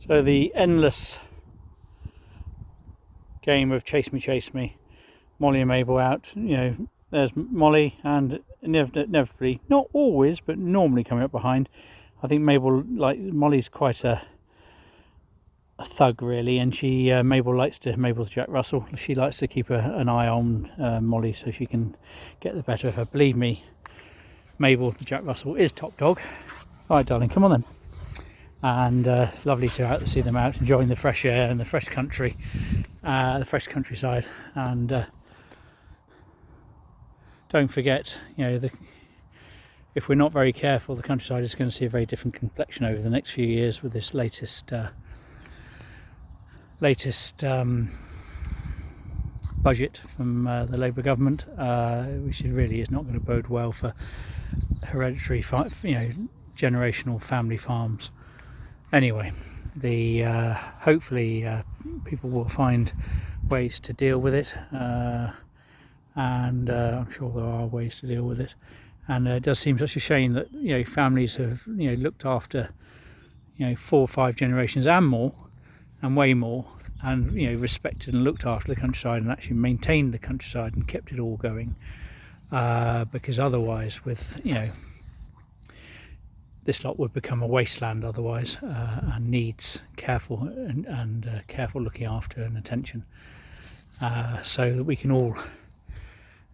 So the endless game of chase me, Molly and Mabel out. There's Molly, and inevitably, not always, but normally coming up behind. I think Molly's quite a thug really, and Mabel's Jack Russell. She likes to keep an eye on Molly so she can get the better of her. Believe me, Mabel the Jack Russell is top dog. All right, darling, come on then. And lovely to see them out enjoying the fresh air and the fresh country, the fresh countryside. And don't forget, if we're not very careful, the countryside is going to see a very different complexion over the next few years with this latest budget from the Labour government, which really is not going to bode well for hereditary, generational family farms. Anyway, hopefully people will find ways to deal with it, and I'm sure there are ways to deal with it. And it does seem such a shame that families have looked after 4 or 5 generations and more, and way more, and respected and looked after the countryside and actually maintained the countryside and kept it all going, because otherwise this lot would become a wasteland otherwise, and needs careful and careful looking after and attention, so that we can all,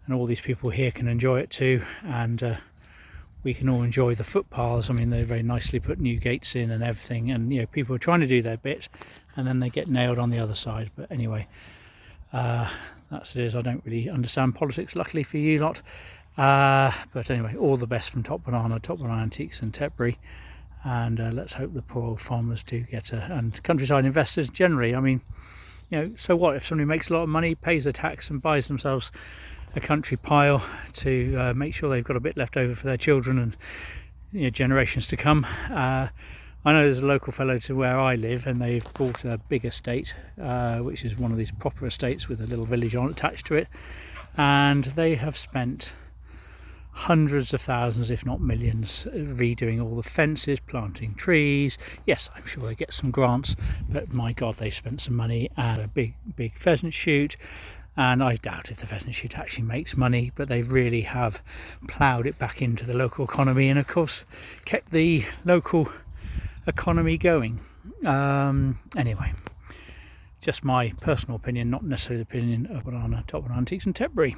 and all these people here can enjoy it too, and we can all enjoy the footpaths. I mean, they're very nicely put new gates in and everything, and people are trying to do their bit and then they get nailed on the other side. But anyway, that's it is. I don't really understand politics, luckily for you lot. But anyway, all the best from Top Banana Antiques in Tetbury, and let's hope the poor old farmers do get and countryside investors generally. I mean, so what if somebody makes a lot of money, pays their tax and buys themselves a country pile to make sure they've got a bit left over for their children and generations to come. I know there's a local fellow to where I live, and they've bought a big estate, which is one of these proper estates with a little village attached to it, and they have spent hundreds of thousands, if not millions, redoing all the fences, planting trees. Yes, I'm sure they get some grants, but my God, they spent some money, and a big pheasant shoot. And I doubt if the pheasant shoot actually makes money, but they really have ploughed it back into the local economy, and of course kept the local economy going. Anyway, just my personal opinion, not necessarily the opinion of Top Banana Antiques in Tetbury.